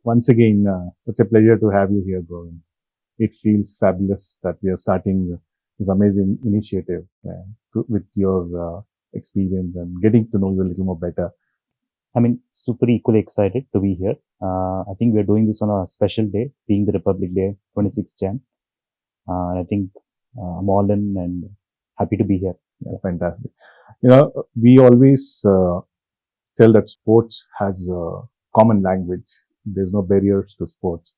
Once again, such a pleasure to have you here, Govind. It feels fabulous that we are starting this amazing initiative with your experience and getting to know you a little more better. I mean, super equally excited to be here. I think we're doing this on a special day, being the Republic Day, 26th Jan. I think I'm all in and happy to be here. Yeah, fantastic. We always tell that sports has a common language. There's no barriers to sports.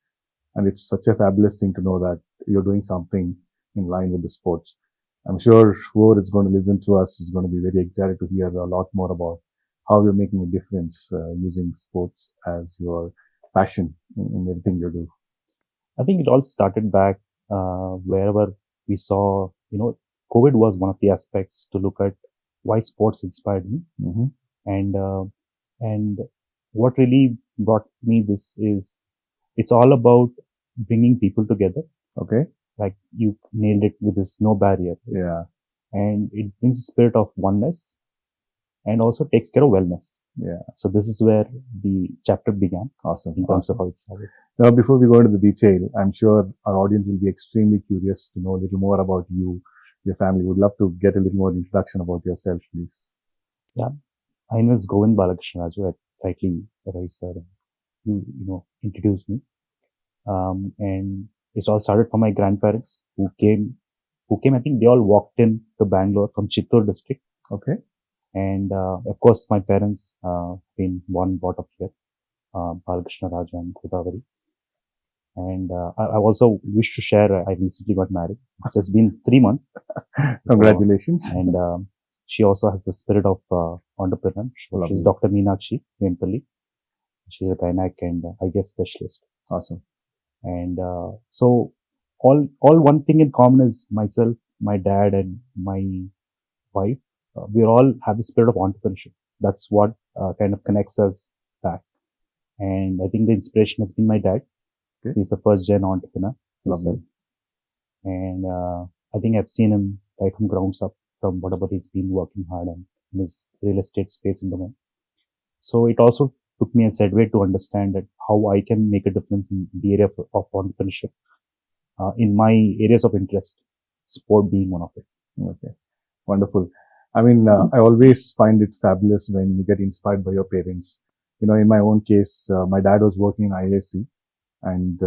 And it's such a fabulous thing to know that you're doing something in line with the sports. I'm sure whoever is going to listen to us is going to be very excited to hear a lot more about how you're making a difference using sports as your passion in everything you do. I think it all started back wherever we saw, COVID was one of the aspects to look at why sports inspired me. Mm-hmm. And what really brought me this is it's all about bringing people together. Okay. Like you nailed it with this no barrier. Yeah. And it brings a spirit of oneness and also takes care of wellness. Yeah. So this is where the chapter began. Awesome. In terms of how it started. Now, before we go into the detail, I'm sure our audience will be extremely curious to know a little more about you, your family. Would love to get a little more introduction about yourself, please. Yeah. My name is Govind Raju. Rightly, sir. You introduced me. And it all started from my grandparents who came, I think they all walked in to Bangalore from Chittor district. Okay. And, of course, my parents, been born and brought up here, Balakrishna Raju and Godavari. And, I also wish to share, I recently got married. It's just been 3 months. Congratulations. So, and, she also has the spirit of, entrepreneur. She's Dr. Meenakshi Vempalli. She's a gynec and IVF specialist. Awesome. And so all one thing in common is myself, my dad, and my wife. We all have the spirit of entrepreneurship. That's what kind of connects us back. And I think the inspiration has been my dad. Okay. He's the first gen entrepreneur himself. And I think I've seen him right from grounds up, from whatever he's been working hard on in his real estate space and domain. So it also took me a segue to understand that how I can make a difference in the area of entrepreneurship in my areas of interest, sport being one of it. Okay, wonderful. I mean, I always find it fabulous when you get inspired by your parents. In my own case, my dad was working in IAC, and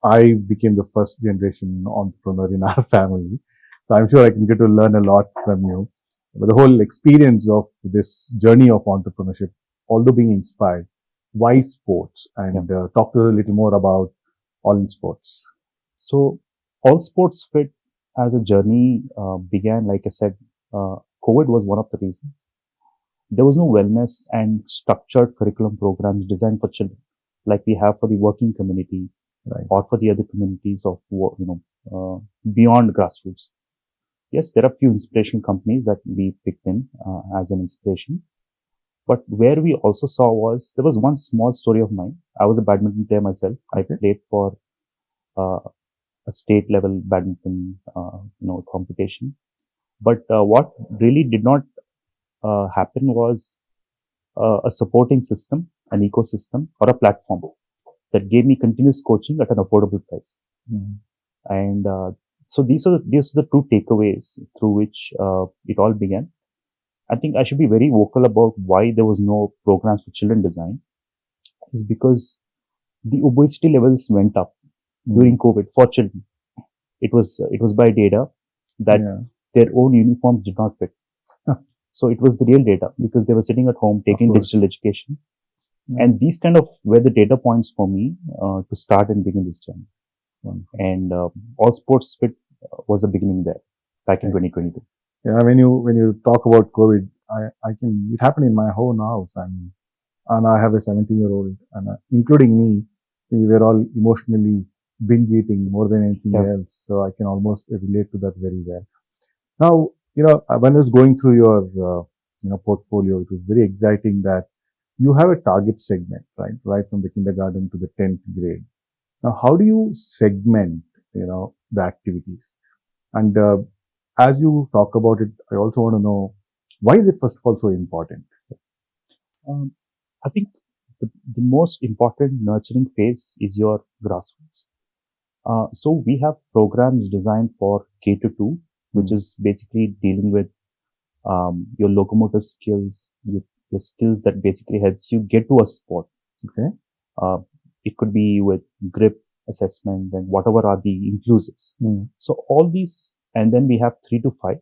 I became the first generation entrepreneur in our family. So I'm sure I can get to learn a lot from you. But the whole experience of this journey of entrepreneurship, although being inspired, why sports? And talk to us a little more about All in Sports. So All Sports Fit as a journey began, like I said, COVID was one of the reasons. There was no wellness and structured curriculum programs designed for children, like we have for the working community, right, or for the other communities of, beyond grassroots. Yes, there are few inspirational companies that we picked in as an inspiration. But where we also saw was, there was one small story of mine. I was a badminton player myself. I played for a state level badminton, competition. But what really did not happen was a supporting system, an ecosystem, or a platform that gave me continuous coaching at an affordable price. Mm-hmm. And so these are the two takeaways through which it all began. I think I should be very vocal about why there was no programs for children design, is because the obesity levels went up during COVID for children. It was by data that their own uniforms did not fit. So it was the real data, because they were sitting at home taking digital education. And these kind of were the data points for me to start and begin this journey. And All Sports Fit was the beginning there, back in 2022. Yeah, when you talk about COVID, it happened in my own house, and I have a 17-year-old, and including me, we were all emotionally binge eating more than anything else. So I can almost relate to that very well. Now, when I was going through your, portfolio, it was very exciting that you have a target segment, right from the kindergarten to the 10th grade. Now, how do you segment, the activities? And as you talk about it, I also want to know, why is it first of all so important? I think the most important nurturing phase is your grassroots. So we have programs designed for K to 2, which is basically dealing with your locomotive skills, the skills that basically helps you get to a sport. Okay. It could be with grip assessment and whatever are the inclusives. So all these, and then we have 3 to 5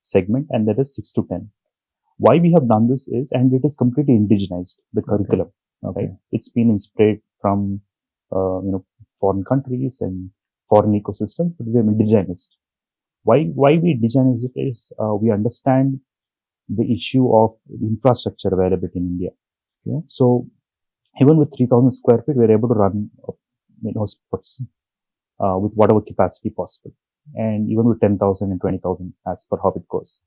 segment, and that is 6 to 10. Why we have done this is, and it is completely indigenized, the curriculum. Okay. Right? It's been inspired from foreign countries and foreign ecosystems, but we have indigenized. Why we indigenize it is we understand the issue of infrastructure availability in India. Okay? So even with 3,000 square feet, we're able to run sports with whatever capacity possible, and even with 10,000 and 20,000 as per how it goes.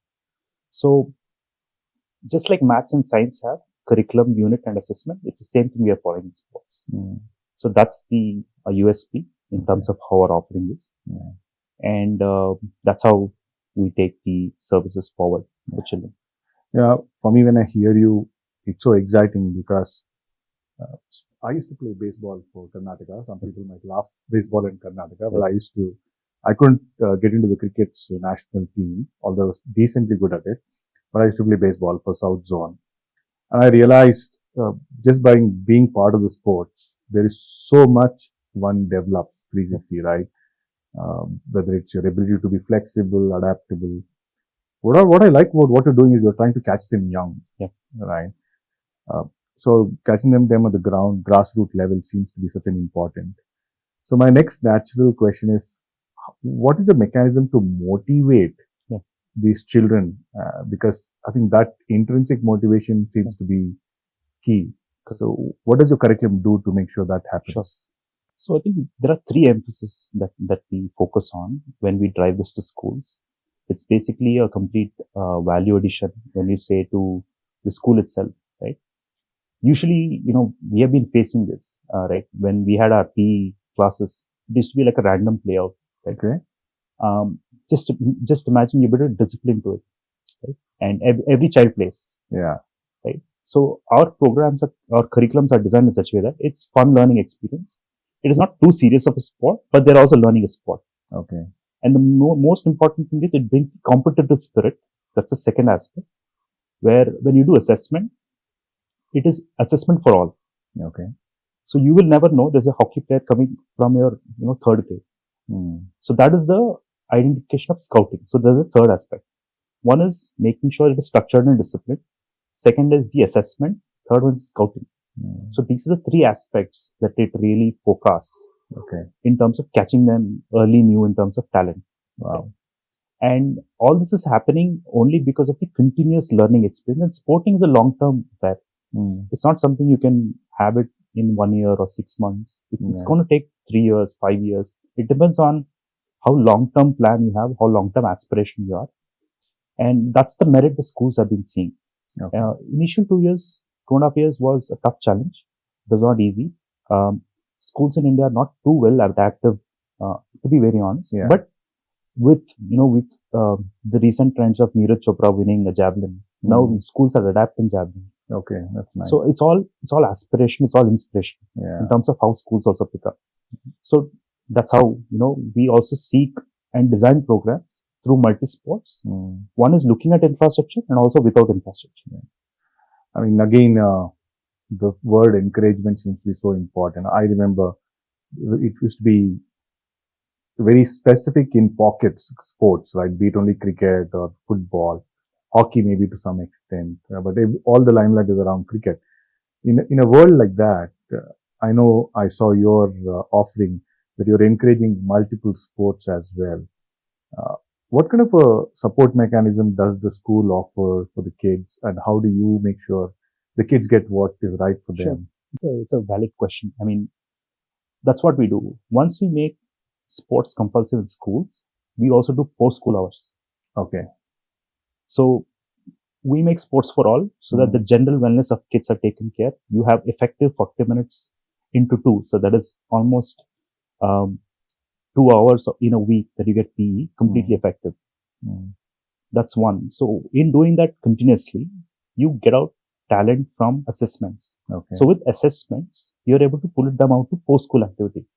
So just like maths and science have curriculum, unit, and assessment, it's the same thing we are following in sports. So that's the USP in terms of how our offering is. And that's how we take the services forward for children. Yeah, for me, when I hear you, it's so exciting because I used to play baseball for Karnataka. Some people might laugh baseball in Karnataka, but I couldn't get into the cricket's national team, although I was decently good at it. But I used to play baseball for South Zone. And I realized just by being part of the sports, there is so much one develops 360, right? Whether it's your ability to be flexible, adaptable. What I like about what you're doing is you're trying to catch them young, right? So catching them at the ground, grassroots level seems to be such an important. So my next natural question is, what is the mechanism to motivate these children? Because I think that intrinsic motivation seems to be key. So what does your curriculum do to make sure that happens? Sure. So I think there are 3 emphases that we focus on when we drive this to schools. It's basically a complete value addition when you say to the school itself, right? Usually, we have been facing this, right? When we had our PE classes, it used to be like a random playout, right? Okay. Just imagine you build a discipline to it, right? And every child plays. Yeah. Right. So our curriculums are designed in such a way that it's fun learning experience. It is not too serious of a sport, but they're also learning a sport. Okay. And the most important thing is it brings the competitive spirit. That's the second aspect, where when you do assessment, it is assessment for all. Okay. So you will never know there's a hockey player coming from your, third grade. So that is the identification of scouting. So there's a third aspect. One is making sure it is structured and disciplined. Second is the assessment. Third one is scouting. So these are the 3 aspects that it really focuses. Okay. In terms of catching them early new in terms of talent. Wow. And all this is happening only because of the continuous learning experience. And sporting is a long-term affair. It's not something you can have it in 1 year or 6 months. It's going to take 3 years, 5 years. It depends on how long-term plan you have, how long-term aspiration you are. And that's the merit the schools have been seeing. Okay. Initial 2.5 years was a tough challenge. It was not easy. Schools in India are not too well adaptive, to be very honest. Yeah. But with the recent trends of Neeraj Chopra winning the javelin, now schools are adapting javelin. Okay, that's nice. So it's all aspiration, it's all inspiration in terms of how schools also pick up. So that's how we also seek and design programs through multi-sports. One is looking at infrastructure and also without infrastructure. I mean, again, the word encouragement seems to be so important. I remember it used to be very specific in pockets sports, right? Be it only cricket or football, hockey maybe to some extent, but all the limelight is around cricket. In a world like that, I know I saw your offering that you're encouraging multiple sports as well. What kind of a support mechanism does the school offer for the kids, and how do you make sure the kids get what is right for them? It's a valid question. I mean, that's what we do. Once we make sports compulsory in schools, we also do post-school hours. Okay. So we make sports for all so that the general wellness of kids are taken care. You have effective 40 minutes into 2. So that is almost 2 hours in a week that you get PE completely effective. That's one. So in doing that continuously, you get out talent from assessments. Okay. So with assessments, you're able to pull them out to post-school activities.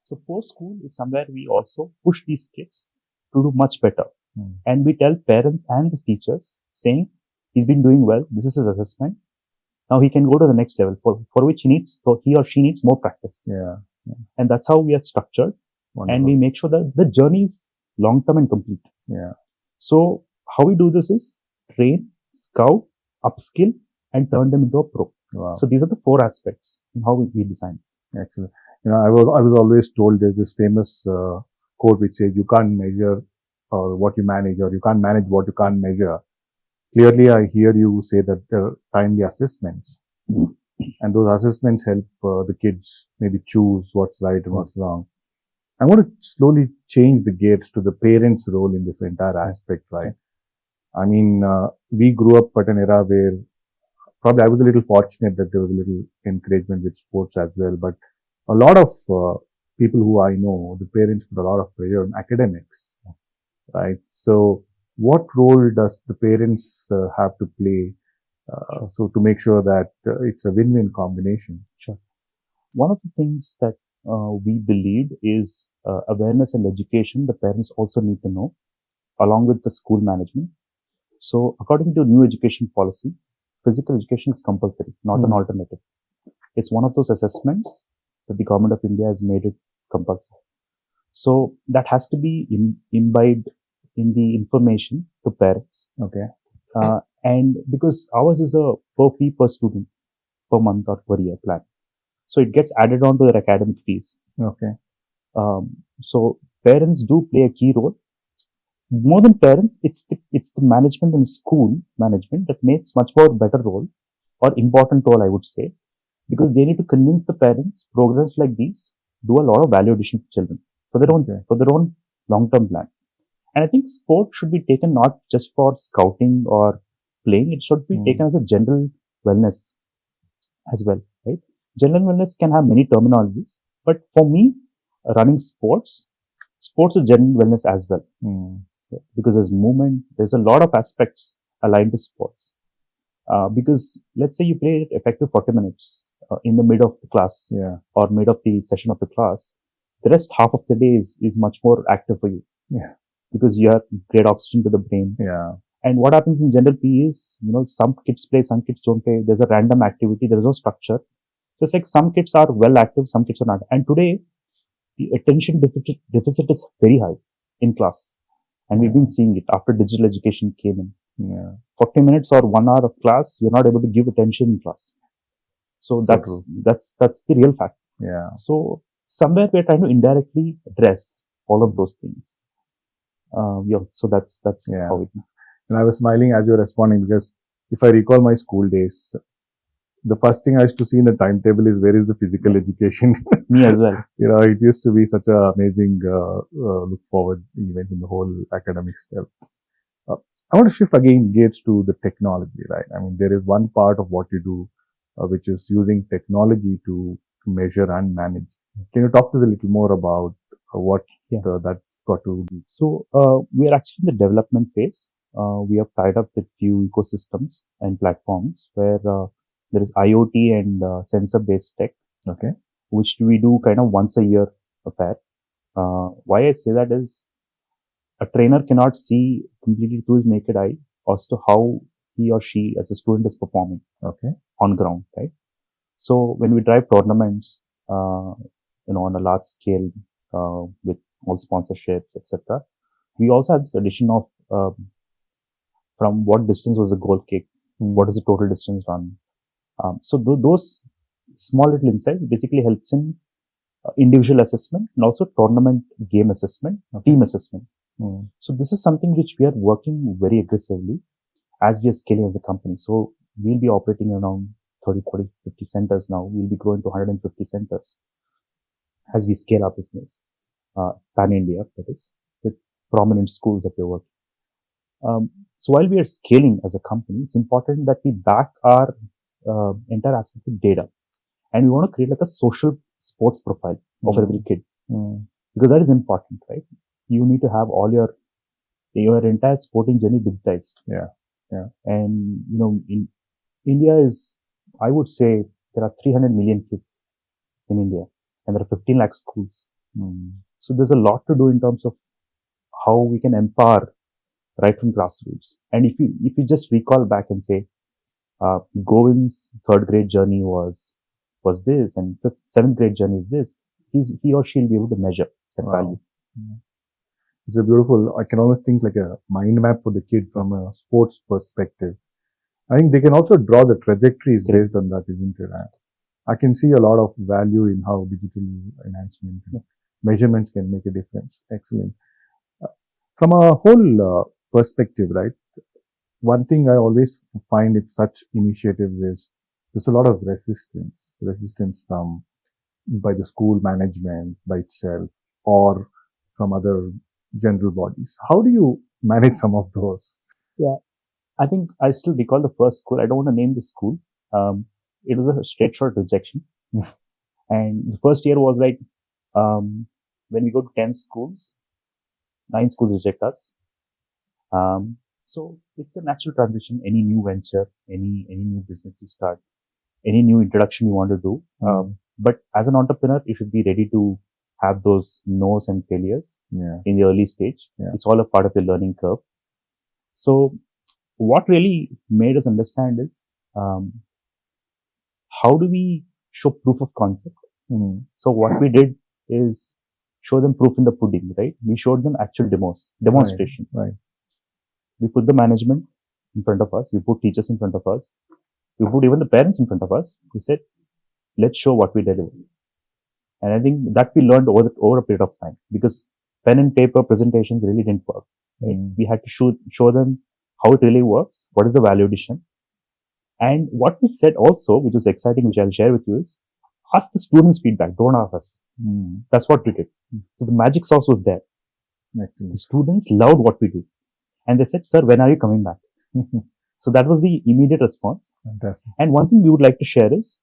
So post-school is somewhere we also push these kids to do much better. And we tell parents and the teachers saying, he's been doing well. This is his assessment. Now he can go to the next level for which he or she needs more practice. Yeah. And that's how we are structured. Wonderful. And we make sure that the journey is long-term and complete. Yeah. So how we do this is train, scout, upskill, and turn them into a pro. Wow. So these are the 4 aspects in how we design. Actually, I was always told there's this famous quote which says you can't measure what you manage, or you can't manage what you can't measure. Clearly, I hear you say that there are timely assessments, and those assessments help the kids maybe choose what's right and what's wrong. I want to slowly change the gears to the parents' role in this entire aspect, right? I mean, we grew up at an era where probably I was a little fortunate that there was a little encouragement with sports as well, but a lot of people who I know, the parents put a lot of pressure on academics, right? So what role does the parents have to play so to make sure that it's a win-win combination? Sure. One of the things that we believe is awareness and education the parents also need to know, along with the school management. So according to new education policy, physical education is compulsory, not an alternative. It's one of those assessments that the government of India has made it compulsory. So that has to be imbibed in the information to parents. Okay. And because ours is a per fee per student per month or per year plan. So it gets added on to their academic fees. Okay. So parents do play a key role. More than parents, it's the management and school management that makes much more better role or important role, I would say, because they need to convince the parents programs like these do a lot of value addition to children for their own long-term plan. And I think sport should be taken not just for scouting or playing; it should be taken as a general wellness as well, right? General wellness can have many terminologies, but for me, running sports is general wellness as well. Because there's movement, there's a lot of aspects aligned to sports. Because let's say you play effective 40 minutes in the mid of the class or mid of the session of the class, the rest half of the day is much more active for you. Yeah. Because you have great oxygen to the brain. Yeah. And what happens in general PE is, some kids play, some kids don't play. There's a random activity. There is no structure. So it's like some kids are well active, some kids are not. And today, the attention deficit is very high in class. And we've been seeing it after digital education came in. 40 minutes or 1 hour of class, you're not able to give attention in class. So that's the real fact. Yeah. So somewhere we're trying to indirectly address all of those things. So that's how it. And I was smiling as you were responding, because if I recall my school days, the first thing I used to see in the timetable is where is the physical education. Me as well. It used to be such an amazing look forward event in the whole academic stuff. I want to shift again gears to the technology, right? I mean, there is one part of what you do, which is using technology to measure and manage. Can you talk to us a little more about what that's got to do? So we are actually in the development phase. We have tied up with few ecosystems and platforms where there is IoT and sensor-based tech, which we do kind of once a year affair. Why I say that is a trainer cannot see completely through his naked eye as to how he or she as a student is performing on ground, right? So when we drive tournaments, on a large scale with all sponsorships, etc., we also have this addition of from what distance was the goal kick, what is the total distance run. So those small little insights basically helps in individual assessment and also tournament game assessment, team assessment. So this is something which we are working very aggressively as we are scaling as a company. So we'll be operating around 30, 40, 50 centers now. We'll be growing to 150 centers as we scale our business, pan-India, that is, with prominent schools that we're working. So while we are scaling as a company, it's important that we back our entire aspect with data. And we want to create like a social sports profile of every kid. Because that is important, right? You need to have all your entire sporting journey digitized. Yeah. And, India is, I would say, there are 300 million kids in India, and there are 15 lakh schools. So there's a lot to do in terms of how we can empower right from grassroots. And if you just recall back and say, Govind's third grade journey was this, and seventh grade journey is this, he or she will be able to measure that value. It's a beautiful, I can almost think like a mind map for the kid from a sports perspective. I think they can also draw the trajectories based on that, isn't it? I can see a lot of value in how digital enhancement and measurements can make a difference. Excellent. From a whole perspective, right? One thing I always find in such initiatives is there's a lot of resistance from by the school management by itself or from other general bodies. How do you manage some of those? Yeah, I think I still recall the first school. I don't want to name the school. It was a straight shot rejection. And the first year was like, when we go to 10 schools, 9 schools reject us. So it's a natural transition. Any new venture, any new business you start, any new introduction you want to do. But as an entrepreneur, you should be ready to have those no's and failures in the early stage. It's all a part of the learning curve. So what really made us understand is, how do we show proof of concept? So what we did is show them proof in the pudding, right? We showed them actual demonstrations. Right. We put the management in front of us. We put teachers in front of us. We put even the parents in front of us. We said, let's show what we deliver. And I think that we learned over a period of time, because pen and paper presentations really didn't work. Right? We had to show them how it really works, what is the value addition. And what we said also, which was exciting, which I'll share with you, is ask the students' feedback, don't ask us. That's what we did. So the magic sauce was there. Excellent. The students loved what we do. And they said, sir, when are you coming back? So that was the immediate response. Fantastic. And one thing we would like to share is,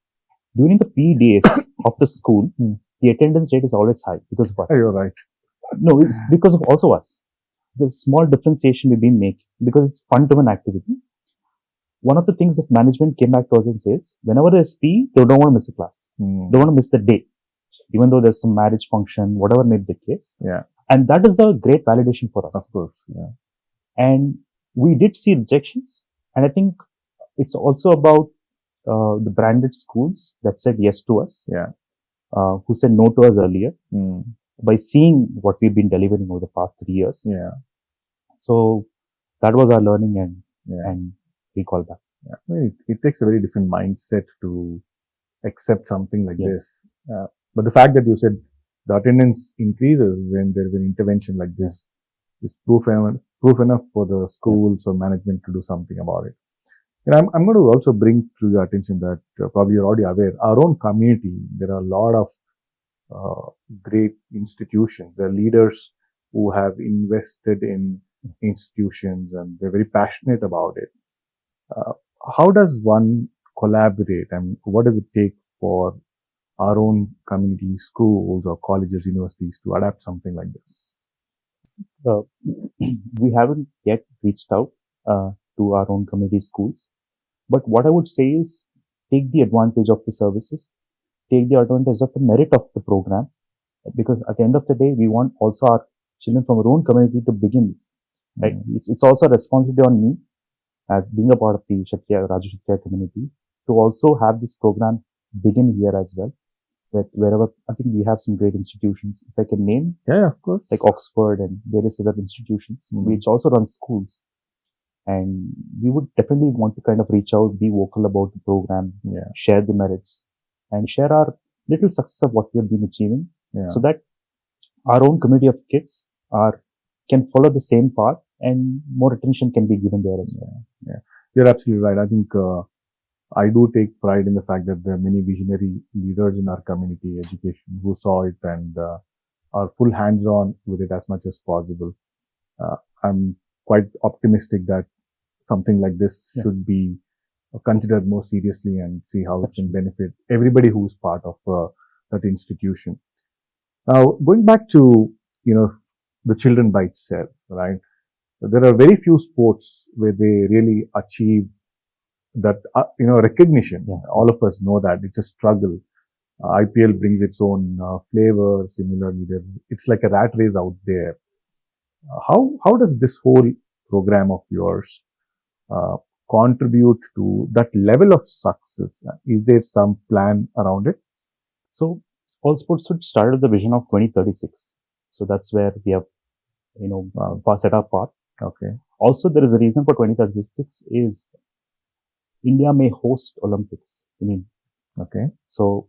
during the PE days of the school, the attendance rate is always high because of us. You're right. No, it's because of also us. The small differentiation we've been making, because it's fun to an activity. One of the things that management came back to us and says, whenever there's PE, they don't want to miss a class. They don't want to miss the day, even though there's some marriage function, whatever may be the case. And that is a great validation for us. Of course. And we did see rejections. And I think it's also about the branded schools that said yes to us, who said no to us earlier, by seeing what we've been delivering over the past 3 years. So that was our learning, and we call that. It takes a very different mindset to accept something like this. But the fact that you said the attendance increases when there is an intervention like this is proof enough for the schools or management to do something about it. And I'm going to also bring to your attention that probably you're already aware, our own community, there are a lot of great institutions. There are leaders who have invested in institutions and they're very passionate about it. How does one collaborate, and what does it take for our own community schools or colleges, universities to adapt something like this? We haven't yet reached out to our own community schools. But what I would say is, take the advantage of the services, take the advantage of the merit of the program, because at the end of the day, we want also our children from our own community to begin this. Right? It's also a responsibility on me, as being a part of the Raju Kshatriya community, to also have this program begin here as well. Wherever, I think we have some great institutions. If I can name, of course, like Oxford and various other institutions, which also run schools. And we would definitely want to kind of reach out, be vocal about the program, share the merits, and share our little success of what we have been achieving, so that our own community of kids can follow the same path, and more attention can be given there as well. You're absolutely right. I think I do take pride in the fact that there are many visionary leaders in our community education who saw it and are full hands-on with it as much as possible. I'm quite optimistic that something like this should be considered more seriously and see how it can benefit everybody who's part of that institution. Now, going back to, the children by itself, right? There are very few sports where they really achieve that recognition. Yeah. All of us know that it's a struggle. IPL brings its own flavor. Similarly, it's like a rat race out there. How does this whole program of yours uh, contribute to that level of success? Is there some plan around it? So all sports should start with the vision of 2036. So that's where we have, set our path. Okay. Also, there is a reason for 2036 is India may host Olympics in India. Okay. So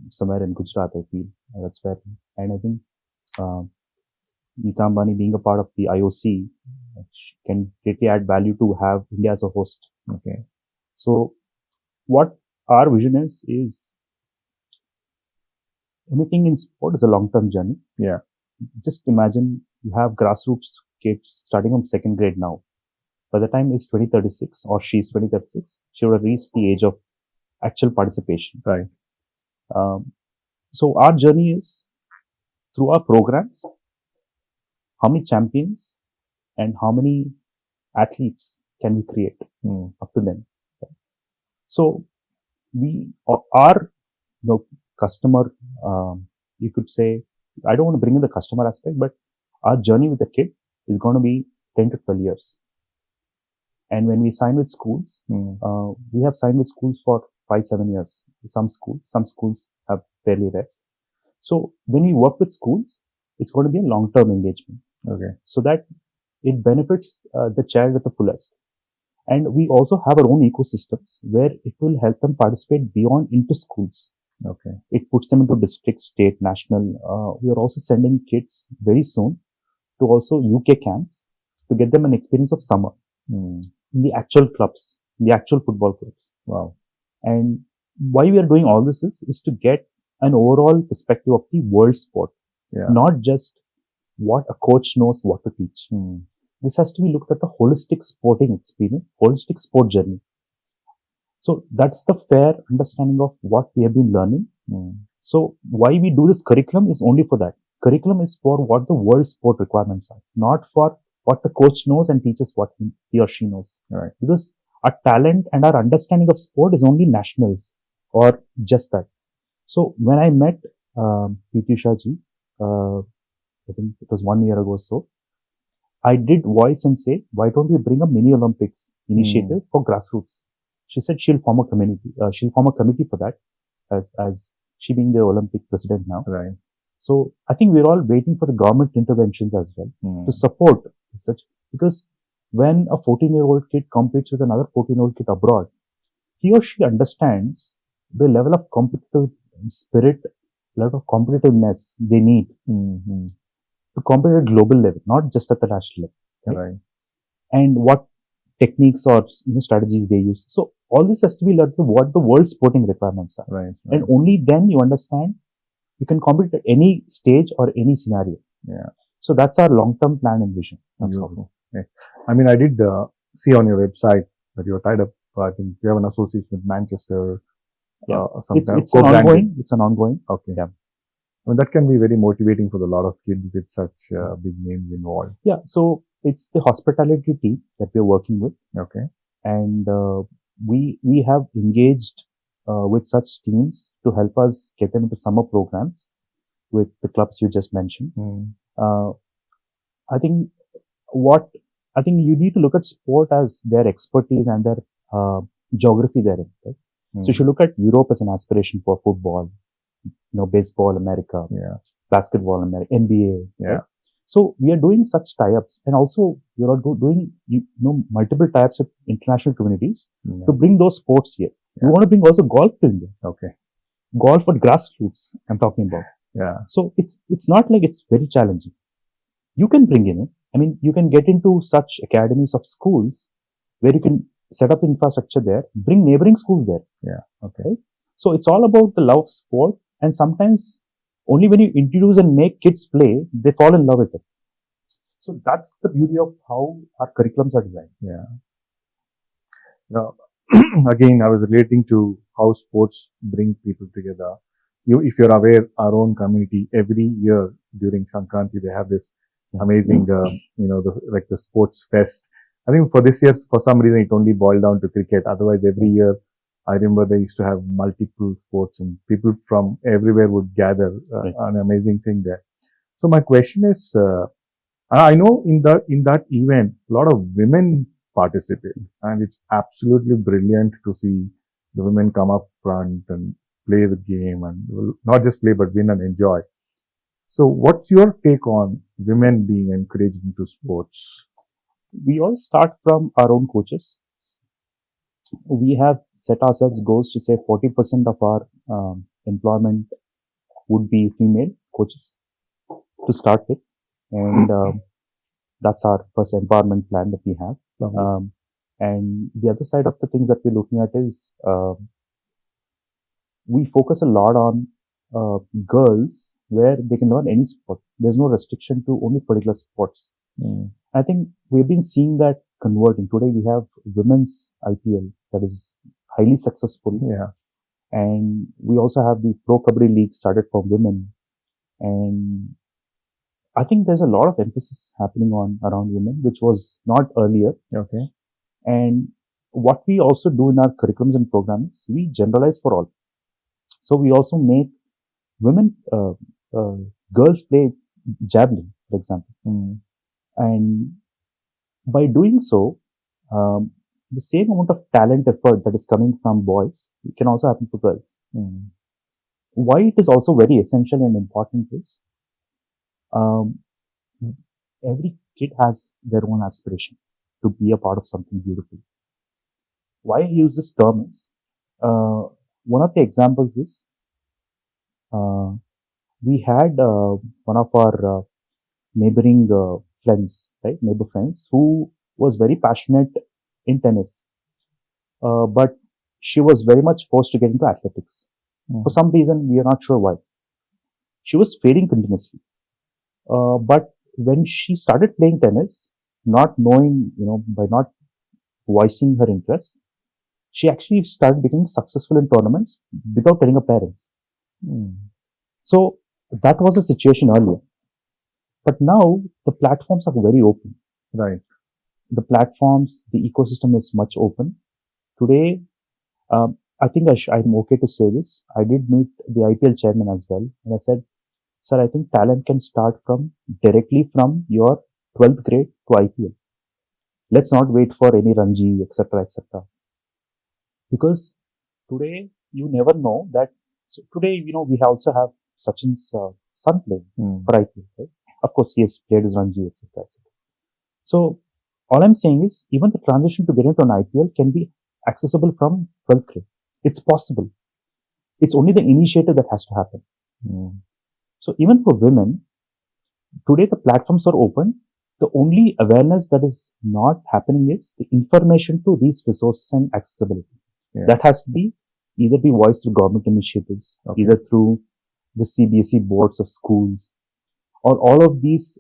somewhere in Gujarat, I feel that's where, and I think Nita Ambani being a part of the IOC can greatly add value to have India as a host. Okay. So what our vision is anything in sport is a long-term journey. Yeah. Just imagine you have grassroots kids starting from second grade now. By the time it's 2036 or she's 2036, she will have reached the age of actual participation. Right. So our journey is through our programs, how many champions and how many athletes can we create up to them. So we are customer, you could say, I don't want to bring in the customer aspect, but our journey with the kid is going to be 10 to 12 years. And when we sign with schools, we have signed with schools for 5-7 years. Some schools have fairly less. So when we work with schools, it's going to be a long-term engagement. Okay. So that it benefits the child at the fullest. And we also have our own ecosystems where it will help them participate beyond into schools. Okay. It puts them into district, state, national. We are also sending kids very soon to also UK camps to get them an experience of summer in the actual clubs, in the actual football clubs. Wow. And why we are doing all this is to get an overall perspective of the world sport, not just what a coach knows what to teach. This has to be looked at the holistic sporting experience, holistic sport journey. So that's the fair understanding of what we have been learning. So why we do this curriculum is only for that. Curriculum is for what the world sport requirements are, not for what the coach knows and teaches what he or she knows. Right. Because our talent and our understanding of sport is only nationals or just that. So when I met PT Usha ji, I think it was 1 year ago or so, I did voice and say, why don't we bring a mini Olympics initiative for grassroots? She said she'll form a community. She'll form a committee for that, as she being the Olympic president now. Right. So I think we're all waiting for the government interventions as well to support such, because when a 14-year-old kid competes with another 14-year-old kid abroad, he or she understands the level of competitive spirit, level of competitiveness they need to compete at global level, not just at the national level. Right. And what techniques or strategies they use. So all this has to be learned to what the world sporting requirements are. Right. And only then you understand you can compete at any stage or any scenario. Yeah. So that's our long-term plan and vision. Yeah. I mean, I did see on your website that you're tied up. I think you have an association with Manchester. Yeah. It's an ongoing. It's an ongoing. Okay. Yeah. I mean, that can be very motivating for a lot of kids with such big names involved. Yeah. So it's the hospitality team that we're working with. Okay. And we have engaged with such teams to help us get them into summer programs with the clubs you just mentioned. I think you need to look at sport as their expertise and their geography therein. Right? So you should look at Europe as an aspiration for football, baseball, America, basketball, America, NBA. Yeah. Right? So we are doing such tie-ups, and also we are doing multiple tie-ups with international communities to bring those sports here. We want to bring also golf to India. Okay. Golf at grassroots, I'm talking about. Yeah. So it's not like it's very challenging. You can bring in it. I mean, you can get into such academies of schools where you can set up infrastructure there, bring neighboring schools there. Yeah. Okay. Right? So it's all about the love of sport, and sometimes only when you introduce and make kids play, they fall in love with it. So that's the beauty of how our curriculums are designed. Yeah. Now, again, I was relating to how sports bring people together. If you're aware, our own community, every year during Sankranti, they have this amazing, the sports fest. I think for this year, for some reason, it only boiled down to cricket. Otherwise, every year, I remember they used to have multiple sports and people from everywhere would gather. Right. An amazing thing there. So my question is, I know in that event, a lot of women participate, and it's absolutely brilliant to see the women come up front and play the game, and not just play but win and enjoy. So, what's your take on women being encouraged into sports? We all start from our own coaches. We have set ourselves goals to say 40% of our employment would be female coaches to start with. And that's our first empowerment plan that we have. And the other side of the things that we're looking at is we focus a lot on girls where they can learn any sport. There's no restriction to only particular sports. I think we've been seeing that converting. Today we have women's IPL that is highly successful. Yeah. And we also have the Pro Kabaddi League started for women. And I think there's a lot of emphasis happening on around women, which was not earlier. Okay. And what we also do in our curriculums and programs, we generalize for all. So we also make women, girls play javelin, for example. And by doing so, the same amount of talent effort that is coming from boys can also happen for girls. Why it is also very essential and important is every kid has their own aspiration to be a part of something beautiful. Why I use this term is one of the examples is we had one of our neighboring friends, right, neighbor friends, who was very passionate in tennis, but she was very much forced to get into athletics. For some reason, we are not sure why. She was failing continuously. But when she started playing tennis, not knowing, by not voicing her interest, she actually started becoming successful in tournaments without telling her parents. So that was the situation earlier. But now the platforms are very open. Right. The platforms, the ecosystem is much open. Today, I think I'm okay to say this. I did meet the IPL chairman as well. And I said, sir, I think talent can start directly from your 12th grade to IPL. Let's not wait for any Ranji, etc., etc. Because today, you never know that. So today, we also have Sachin's son playing for IPL, right? Of course, he has played as Ranji, etc., etc. So all I'm saying is, even the transition to get into an IPL can be accessible from 12th grade. It's possible. It's only the initiative that has to happen. So even for women, today the platforms are open. The only awareness that is not happening is the information to these resources and accessibility. Yeah. That has to be either be voiced through government initiatives, either through the CBSE boards of schools, or all of these,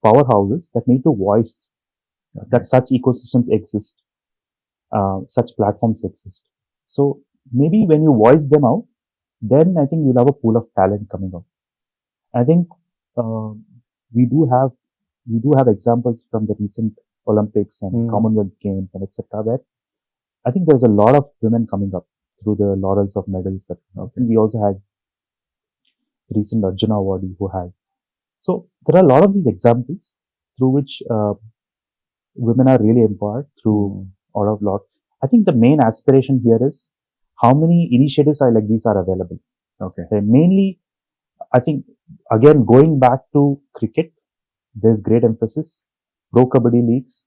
powerhouses that need to voice that such ecosystems exist, such platforms exist. So maybe when you voice them out, then I think you'll have a pool of talent coming out. I think we do have examples from the recent Olympics and Commonwealth Games and etc. where I think there's a lot of women coming up through the laurels of medals that and we also had recent Arjuna awardee who had. So there are a lot of these examples through which women are really empowered through all of lot. I think the main aspiration here is how many initiatives are like these are available. Okay. Mainly, I think, again, going back to cricket, there's great emphasis. Pro Kabaddi Leagues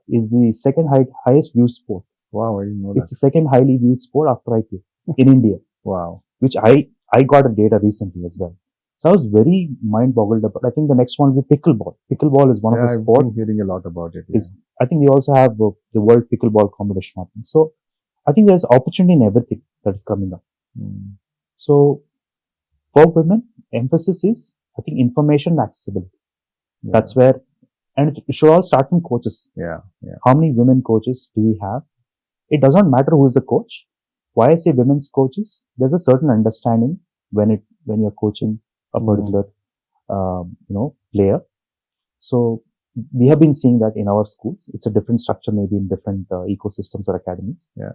is the second highest viewed sport. Wow, I didn't know that. It's the second highly viewed sport after IPL in India. Wow. Which I got a data recently as well. So I was very mind-boggled about. I think the next one will be pickleball. Pickleball is one of the sports. I've been hearing a lot about it. Yeah. I think we also have the World Pickleball competition happening. So I think there's opportunity in everything that is coming up. So for women, emphasis is, I think, information accessibility. Yeah. That's where, and it should all start from coaches. Yeah. How many women coaches do we have? It does not matter who is the coach. Why I say women's coaches? There's a certain understanding when you're coaching a particular, player. So we have been seeing that in our schools. It's a different structure, maybe in different ecosystems or academies. Yeah.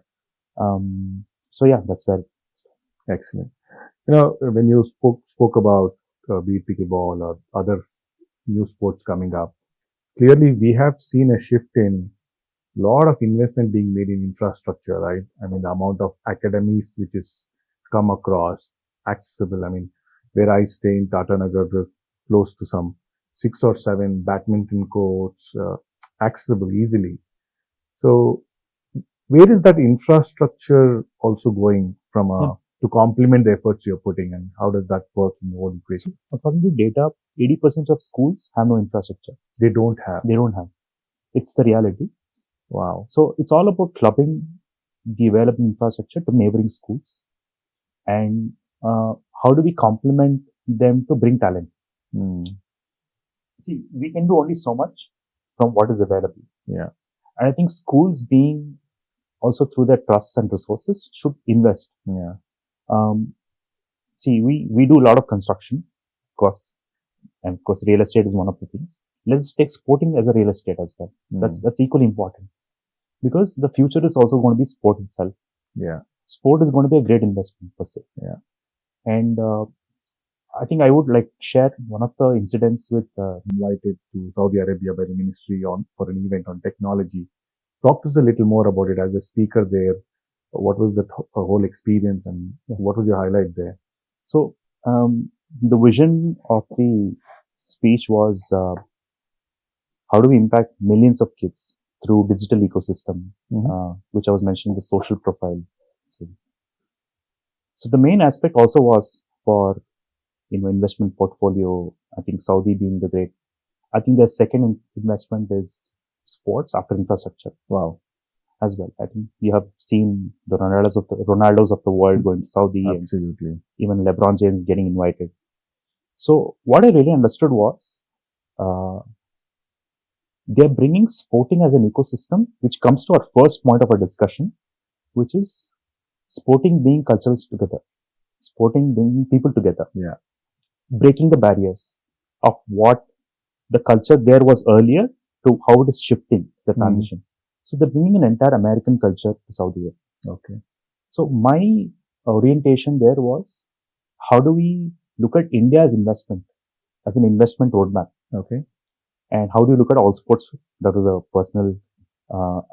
So yeah, that's where. Excellent. When you spoke about be it pickleball or other new sports coming up, clearly we have seen a shift in lot of investment being made in infrastructure, right? I mean, the amount of academies which is come across accessible. I mean, where I stay in Tata Nagar, we're close to some 6 or 7 badminton courts, accessible easily. So where is that infrastructure also going from Yeah. to complement the efforts you're putting, and how does that work in the whole equation? According to data, 80% of schools have no infrastructure. They don't have. They don't have. It's the reality. Wow. So it's all about clubbing the available infrastructure to neighboring schools, and how do we complement them to bring talent? See, we can do only so much from what is available. Yeah. And I think schools, being also through their trusts and resources, should invest. Yeah. See, we do a lot of construction, of course, real estate is one of the things. Let's take sporting as a real estate as well. That's equally important, because the future is also going to be sport itself. Yeah. Sport is going to be a great investment per se. Yeah. And I think I would like share one of the incidents with invited to Saudi Arabia by the ministry for an event on technology. Talk to us a little more about it as a speaker there. What was the whole experience, and what was your highlight there? So the vision of the speech was how do we impact millions of kids through digital ecosystem, which I was mentioning, the social profile. So the main aspect also was for investment portfolio. I think Saudi being the great. I think their second investment is sports after infrastructure. Wow. As well. I think you have seen the Ronaldos of the world going to Saudi. Absolutely. And even LeBron James getting invited. So what I really understood was they're bringing sporting as an ecosystem, which comes to our first point of our discussion, which is sporting being cultures together, sporting bringing people together. Yeah. Breaking the barriers of what the culture there was earlier to how it is shifting, the transition. So they're bringing an entire American culture to Saudi Arabia. Okay. So my orientation there was, how do we look at India as investment, as an investment roadmap? Okay. And how do you look at all sports? That was a personal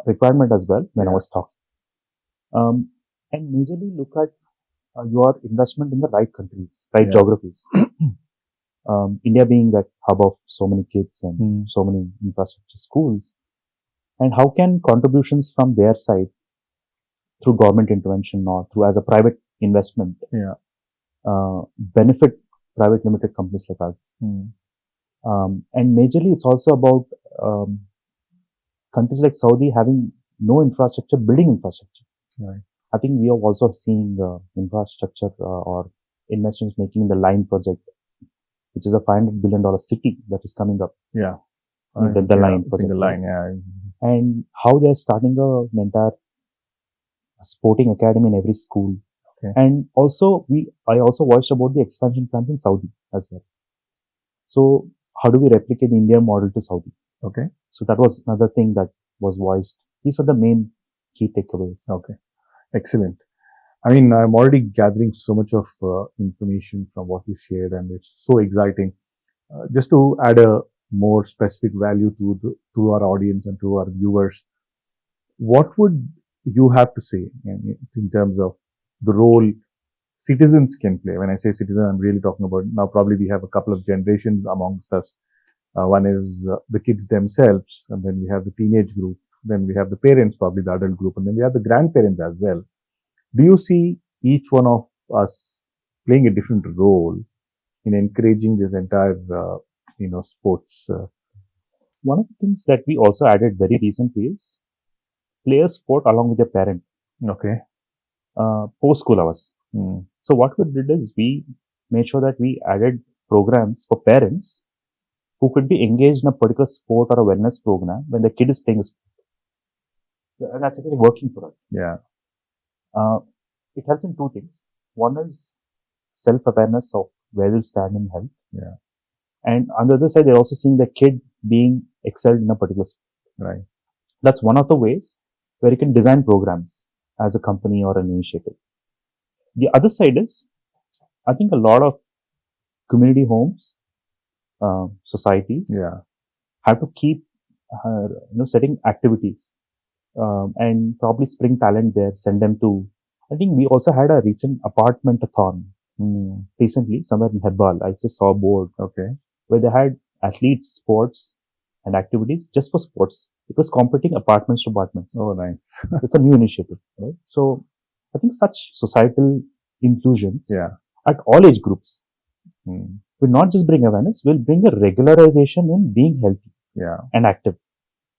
requirement as well when I was talking. And majorly look at your investment in the right countries, right geographies. India being that hub of so many kids and so many infrastructure schools. And how can contributions from their side through government intervention or through as a private investment benefit private limited companies like us? And majorly it's also about countries like Saudi having no infrastructure, building infrastructure. Right. I think we have also seen infrastructure or investments making the line project, which is a $500 billion city that is coming up. Yeah. The line project. The line, yeah. And how they're starting an entire sporting academy in every school. Okay. And also I also watched about the expansion plans in Saudi as well. So how do we replicate the Indian model to Saudi? Okay. So that was another thing that was voiced. These are the main key takeaways. Okay. Excellent. I mean, I'm already gathering so much of information from what you shared, and it's so exciting. Just to add a more specific value to our audience and to our viewers, what would you have to say in terms of the role citizens can play? When I say citizen, I'm really talking about now probably we have a couple of generations amongst us. One is the kids themselves, and then we have the teenage group, then we have the parents, probably the adult group, and then we have the grandparents as well. Do you see each one of us playing a different role in encouraging this entire, sports? One of the things that we also added very recently is play a sport along with your parent. Okay. Post school hours. So what we did is we made sure that we added programs for parents who could be engaged in a particular sport or a wellness program when the kid is playing a sport. And that's actually working for us. Yeah. It helps in two things. One is self-awareness of where they stand in health. Yeah. And on the other side, they're also seeing the kid being excelled in a particular sport. Right. That's one of the ways where you can design programs as a company or an initiative. The other side is, I think a lot of community homes, societies Yeah. have to keep, setting activities and probably spring talent there, send them to. I think we also had a recent apartment-a-thon recently somewhere in Hebbal. I just saw a board Okay. where they had athletes, sports, and activities just for sports. It was competing apartments to apartments. Oh, nice. It's a new initiative, right? So I think such societal inclusions Yeah. at all age groups Mm. will not just bring awareness, will bring a regularization in being healthy Yeah. and active.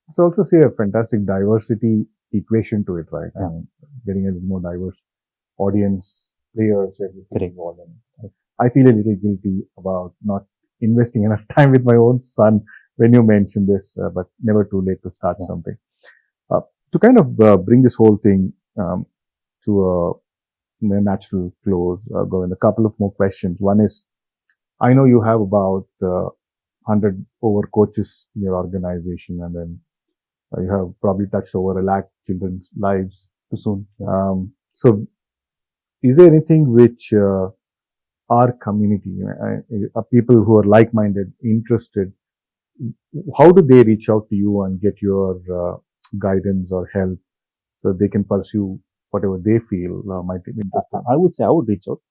It's also see a fantastic diversity equation to it, right? Yeah. And getting a little more diverse audience, players, everything Correct. involved in it. I feel a little guilty about not investing enough time with my own son when you mentioned this, but never too late to start Yeah. something. To kind of bring this whole thing to a natural close, Govind, a couple of more questions. One is, I know you have about 100 over coaches in your organization, and then you have probably touched over a lakh children's lives Too soon. Yeah. So, is there anything which our community, people who are like-minded, interested, how do they reach out to you and get your guidance or help so they can pursue whatever they feel might be interesting? I would say I would reach out.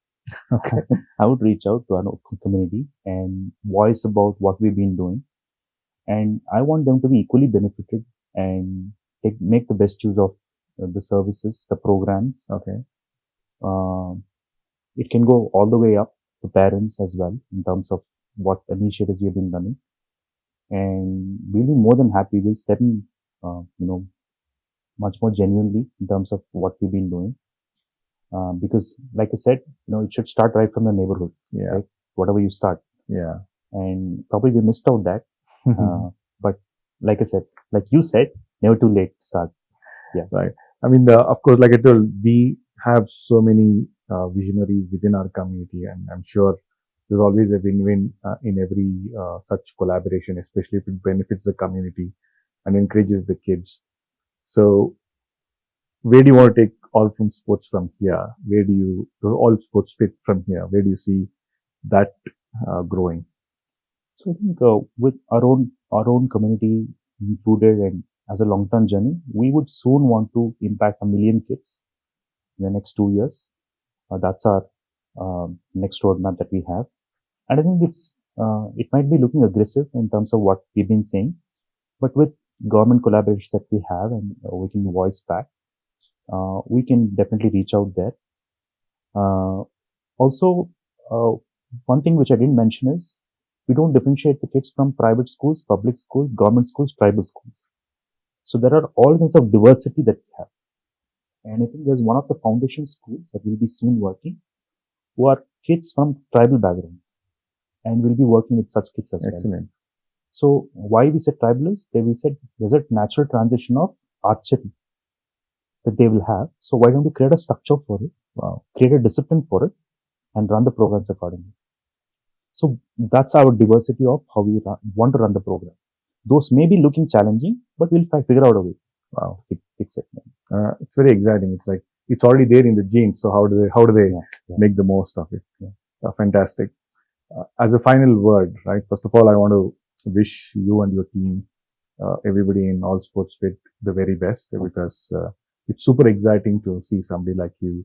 Okay. I would reach out to our community and voice about what we've been doing. And I want them to be equally benefited and make the best use of the services, the programs. Okay. It can go all the way up to parents as well in terms of what initiatives we've been running. And we'll be more than happy. We'll step in, much more genuinely in terms of what we've been doing. Because like I said, it should start right from the neighborhood, Yeah. right? Whatever you start. Yeah. And probably we missed out that. But like I said, like you said, never too late to start. Yeah. Right. I mean, of course, like I told, we have so many visionaries within our community, and I'm sure there's always a win-win in every such collaboration, especially if it benefits the community and encourages the kids. So, where do you want to take all from sports from here? Where do you all sports fit from here? Where do you see that growing? So I think with our own community included and as a long-term journey, we would soon want to impact 1 million kids in the next 2 years. That's our next roadmap that we have. And I think it might be looking aggressive in terms of what we've been saying, but with government collaborations that we have and we can voice back, we can definitely reach out there. Also, one thing which I didn't mention is we don't differentiate the kids from private schools, public schools, government schools, tribal schools. So there are all kinds of diversity that we have. And I think there's one of the foundation schools that will be soon working who are kids from tribal backgrounds. And we'll be working with such kids as well. Excellent. So why we said tribal is, we said there's a natural transition of archery that they will have. So why don't we create a structure for it, create a discipline for it, and run the programs accordingly. So that's our diversity of how we want to run the program. Those may be looking challenging, but we'll figure out a way. Wow. Fix it. It's very exciting. It's like, it's already there in the genes. So how do they make the most of it? Yeah. Fantastic. As a final word, right? First of all, I want to wish you and your team, everybody in All Sports Fit, the very best, because it's super exciting to see somebody like you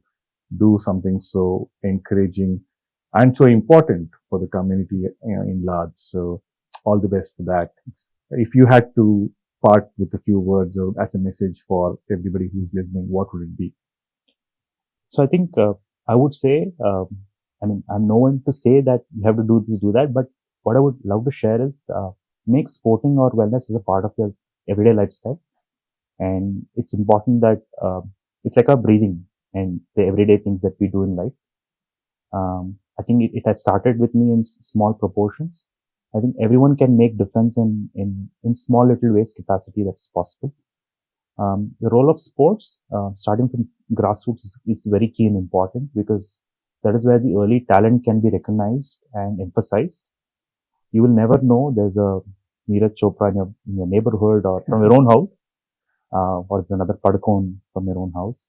do something so encouraging and so important for the community in large. So all the best for that. If you had to part with a few words as a message for everybody who's listening, what would it be? So I think I would say, I'm no one to say that you have to do this, do that, but what I would love to share is make sporting or wellness as a part of your everyday lifestyle. And it's important that it's like our breathing and the everyday things that we do in life. I think it has started with me in small proportions. I think everyone can make difference in small little ways capacity that's possible. The role of sports, starting from grassroots is very key and important because that is where the early talent can be recognized and emphasized. You will never know there's a Neeraj Chopra in your neighborhood or from your own house, or is another Padukone from your own house,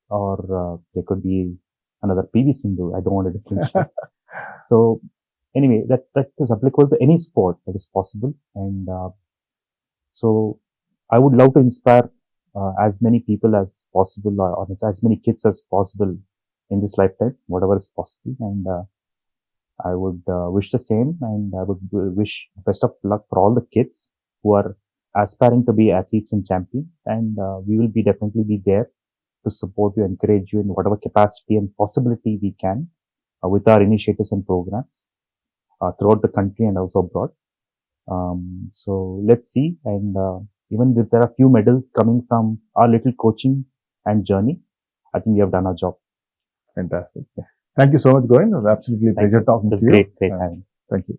or there could be another PV Sindhu. I don't want to differentiate. So anyway, that is applicable to any sport that is possible, and so I would love to inspire as many people as possible, or as many kids as possible in this lifetime, whatever is possible, and I would wish the same, and I would wish best of luck for all the kids who are aspiring to be athletes and champions, and we will be definitely be there to support you, encourage you in whatever capacity and possibility we can with our initiatives and programs throughout the country and also abroad. So let's see, and even if there are few medals coming from our little coaching and journey, I think we have done our job. Fantastic. Thank you so much, Govind. It was absolutely a pleasure talking It was to you. great having. Thank you.